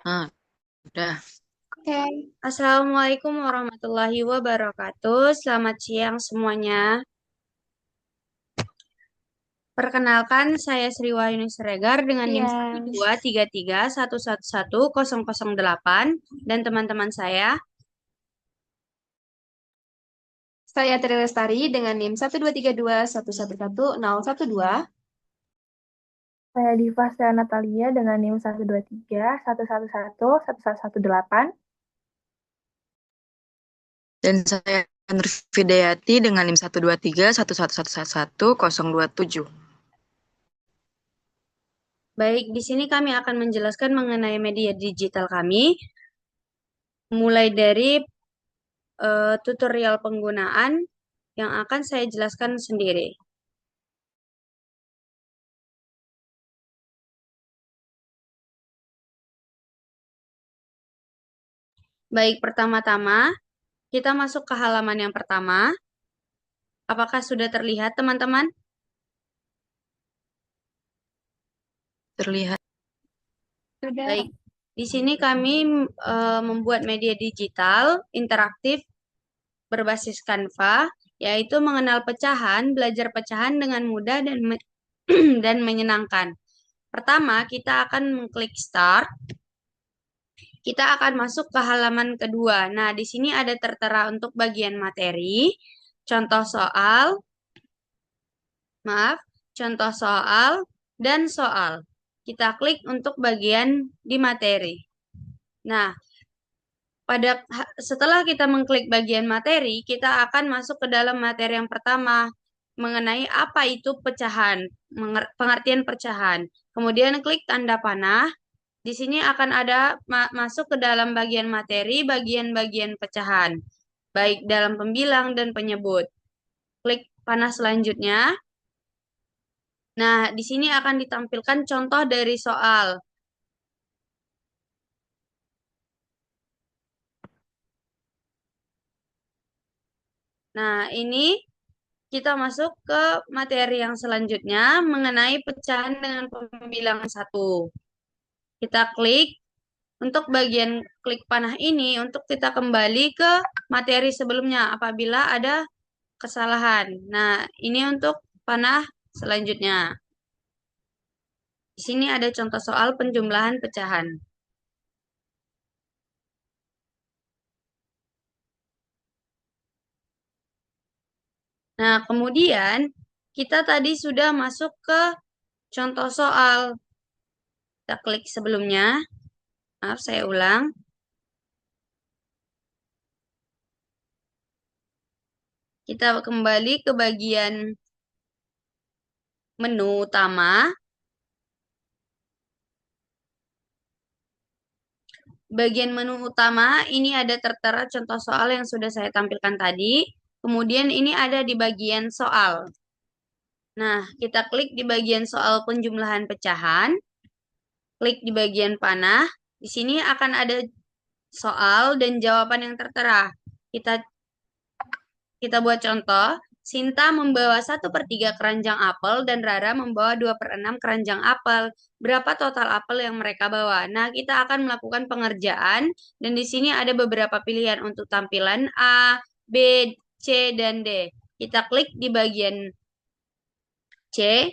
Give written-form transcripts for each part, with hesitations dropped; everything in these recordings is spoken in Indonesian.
Ah, udah. Oke, Assalamualaikum warahmatullahi wabarakatuh. Selamat siang semuanya. Perkenalkan, saya Sri Wahyuni Siregar dengan NIM Siang. 12333111008 dan teman-teman saya. Saya Tri Lestari dengan NIM 12321111012. Saya Diva Sea Natalia dengan NIM 12311111118. Dan saya Nurfi Dayati dengan NIM 12311111027. Baik, di sini kami akan menjelaskan mengenai media digital kami, mulai dari tutorial penggunaan yang akan saya jelaskan sendiri. Baik, pertama-tama kita masuk ke halaman yang pertama. Apakah sudah terlihat, teman-teman? Terlihat. Sudah. Baik, di sini kami membuat media digital interaktif berbasis Canva, yaitu mengenal pecahan, belajar pecahan dengan mudah dan menyenangkan. Pertama, kita akan mengklik Start. Kita akan masuk ke halaman kedua. Nah, di sini ada tertera untuk bagian materi, contoh soal, maaf, contoh soal, dan soal. Kita klik untuk bagian di materi. Nah, setelah kita mengklik bagian materi, kita akan masuk ke dalam materi yang pertama mengenai apa itu pecahan, pengertian pecahan. Kemudian klik tanda panah. Di sini akan ada masuk ke dalam bagian materi, bagian-bagian pecahan, baik dalam pembilang dan penyebut. Klik panah selanjutnya. Nah, di sini akan ditampilkan contoh dari soal. Nah, ini kita masuk ke materi yang selanjutnya mengenai pecahan dengan pembilangan satu. Kita klik untuk bagian klik panah ini untuk kita kembali ke materi sebelumnya apabila ada kesalahan. Nah, ini untuk panah selanjutnya. Di sini ada contoh soal penjumlahan pecahan. Nah, kemudian kita tadi sudah masuk ke contoh soal. Kita klik sebelumnya. Maaf, saya ulang. Kita kembali ke bagian menu utama. Bagian menu utama ini ada tertera contoh soal yang sudah saya tampilkan tadi. Kemudian ini ada di bagian soal. Nah, kita klik di bagian soal penjumlahan pecahan. Klik di bagian panah. Di sini akan ada soal dan jawaban yang tertera. Kita buat contoh. Sinta membawa 1/3 keranjang apel dan Rara membawa 2/6 keranjang apel. Berapa total apel yang mereka bawa? Nah, kita akan melakukan pengerjaan dan di sini ada beberapa pilihan untuk tampilan A, B, C, dan D. Kita klik di bagian C.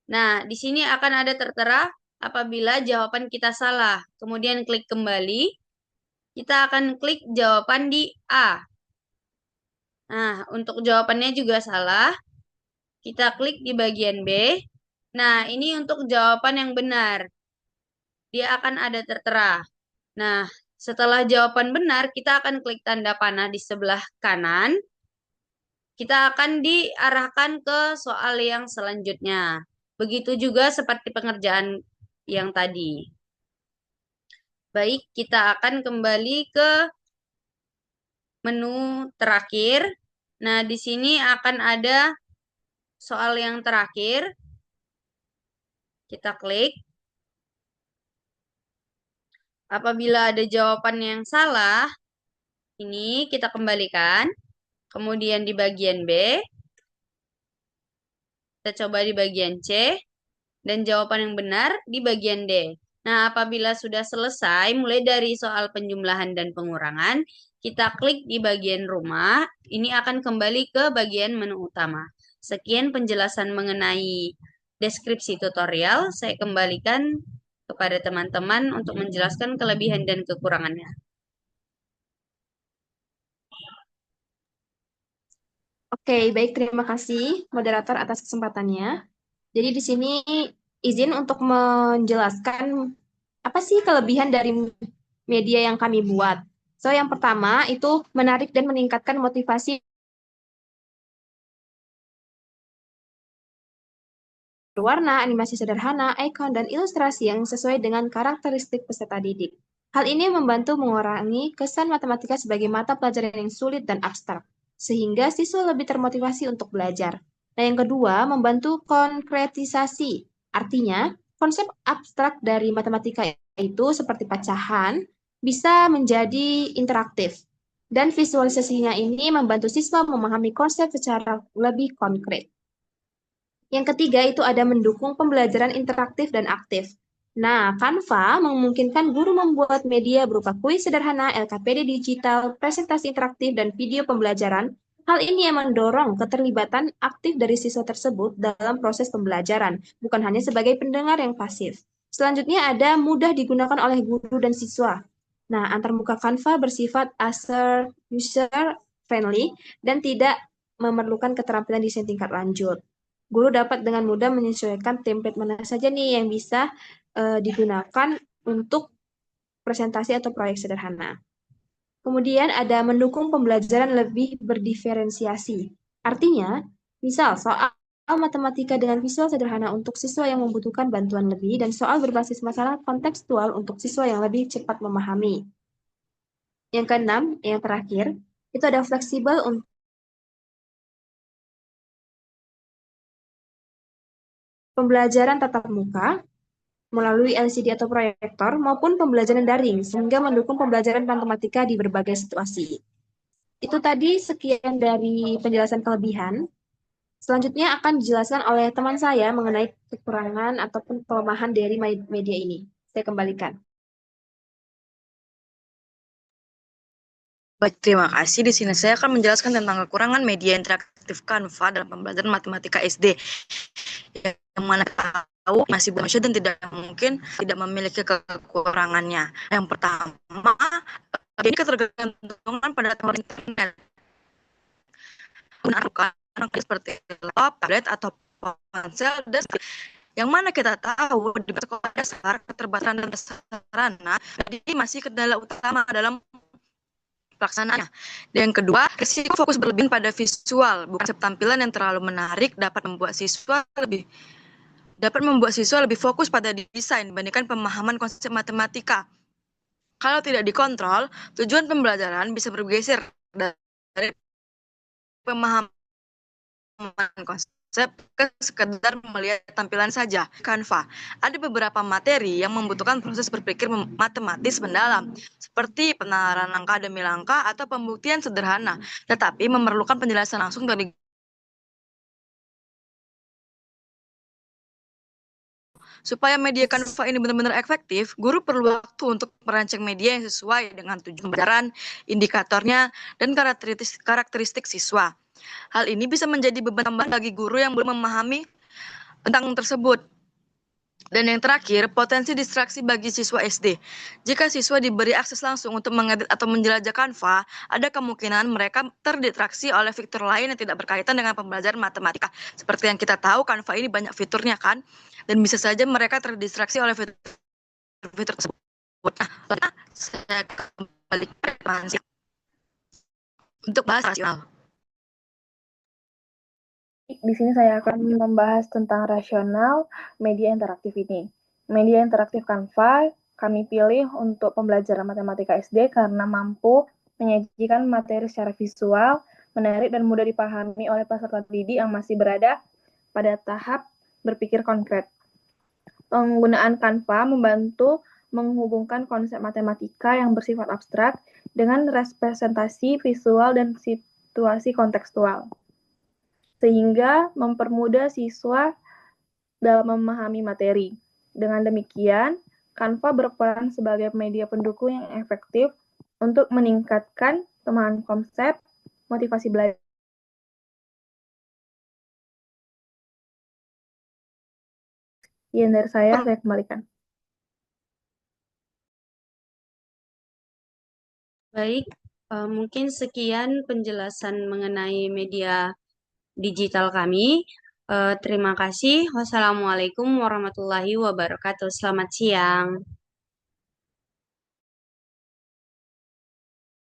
Nah, di sini akan ada tertera apabila jawaban kita salah. Kemudian klik kembali. Kita akan klik jawaban di A. Nah, untuk jawabannya juga salah. Kita klik di bagian B. Nah, ini untuk jawaban yang benar. Dia akan ada tertera. Nah, setelah jawaban benar, kita akan klik tanda panah di sebelah kanan. Kita akan diarahkan ke soal yang selanjutnya. Begitu juga seperti pengerjaan yang tadi. Baik, kita akan kembali ke menu terakhir. Nah, di sini akan ada soal yang terakhir. Kita klik. Apabila ada jawaban yang salah, ini kita kembalikan. Kemudian di bagian B, kita coba di bagian C. Dan jawaban yang benar di bagian D. Nah, apabila sudah selesai, mulai dari soal penjumlahan dan pengurangan, kita klik di bagian rumah, ini akan kembali ke bagian menu utama. Sekian penjelasan mengenai deskripsi tutorial, saya kembalikan kepada teman-teman untuk menjelaskan kelebihan dan kekurangannya. Oke, baik. Terima kasih moderator atas kesempatannya. Jadi di sini izin untuk menjelaskan apa sih kelebihan dari media yang kami buat. So, yang pertama itu menarik dan meningkatkan motivasi berwarna, animasi sederhana, ikon, dan ilustrasi yang sesuai dengan karakteristik peserta didik. Hal ini membantu mengurangi kesan matematika sebagai mata pelajaran yang sulit dan abstrak, sehingga siswa lebih termotivasi untuk belajar. Nah, yang kedua, membantu konkretisasi. Artinya, konsep abstrak dari matematika itu seperti pecahan bisa menjadi interaktif. Dan visualisasinya ini membantu siswa memahami konsep secara lebih konkret. Yang ketiga itu ada mendukung pembelajaran interaktif dan aktif. Nah, Canva memungkinkan guru membuat media berupa kuis sederhana, LKPD digital, presentasi interaktif, dan video pembelajaran. Hal ini yang mendorong keterlibatan aktif dari siswa tersebut dalam proses pembelajaran, bukan hanya sebagai pendengar yang pasif. Selanjutnya ada mudah digunakan oleh guru dan siswa. Nah, antarmuka Canva bersifat user-friendly dan tidak memerlukan keterampilan desain tingkat lanjut. Guru dapat dengan mudah menyesuaikan template mana saja nih yang bisa digunakan untuk presentasi atau proyek sederhana. Kemudian ada mendukung pembelajaran lebih berdiferensiasi. Artinya, misal soal matematika dengan visual sederhana untuk siswa yang membutuhkan bantuan lebih dan soal berbasis masalah kontekstual untuk siswa yang lebih cepat memahami. Yang keenam, yang terakhir, itu ada fleksibel untuk pembelajaran tatap muka melalui LCD atau proyektor maupun pembelajaran daring sehingga mendukung pembelajaran matematika di berbagai situasi. Itu tadi sekian dari penjelasan kelebihan. Selanjutnya akan dijelaskan oleh teman saya mengenai kekurangan ataupun kelemahan dari media ini. Saya kembalikan. Baik, terima kasih. Di sini saya akan menjelaskan tentang kekurangan media interaktif Canva dalam pembelajaran matematika SD. Yang mana tahu masih berusia dan tidak mungkin tidak memiliki kekurangannya. Yang pertama, ini ketergantungan pada teknologi internet. Gunakan seperti laptop, tablet, atau ponsel, dan yang mana kita tahu di sekolah dasar keterbatasan dan sarana jadi masih kendala utama dalam pelaksanaannya. Dan yang kedua, risiko fokus berlebihan pada visual, bukan tampilan yang terlalu menarik dapat membuat siswa lebih fokus pada desain dibandingkan pemahaman konsep matematika. Kalau tidak dikontrol, tujuan pembelajaran bisa bergeser dari pemahaman konsep ke sekedar melihat tampilan saja. Canva. Ada beberapa materi yang membutuhkan proses berpikir matematis mendalam, seperti penalaran angka demi langkah atau pembuktian sederhana, tetapi memerlukan penjelasan langsung dari supaya media Canva ini benar-benar efektif, guru perlu waktu untuk merancang media yang sesuai dengan tujuan pembelajaran, indikatornya, dan karakteristik siswa. Hal ini bisa menjadi beban tambahan bagi guru yang belum memahami tentang tersebut. Dan yang terakhir, potensi distraksi bagi siswa SD. Jika siswa diberi akses langsung untuk mengedit atau menjelajah Canva, ada kemungkinan mereka terdistraksi oleh fitur lain yang tidak berkaitan dengan pembelajaran matematika. Seperti yang kita tahu, Canva ini banyak fiturnya kan, dan bisa saja mereka terdistraksi oleh fitur tersebut. Nah, saya kembali ke untuk bahas rasional. Di sini saya akan membahas tentang rasional media interaktif ini. Media interaktif Canva kami pilih untuk pembelajaran matematika SD karena mampu menyajikan materi secara visual, menarik dan mudah dipahami oleh peserta didik yang masih berada pada tahap berpikir konkret. Penggunaan Canva membantu menghubungkan konsep matematika yang bersifat abstrak dengan representasi visual dan situasi kontekstual, sehingga mempermudah siswa dalam memahami materi. Dengan demikian, Canva berperan sebagai media pendukung yang efektif untuk meningkatkan pemahaman konsep, motivasi belajar. Sekian dari saya kembalikan. Baik, mungkin sekian penjelasan mengenai media digital kami. Terima kasih. Wassalamualaikum warahmatullahi wabarakatuh. Selamat siang.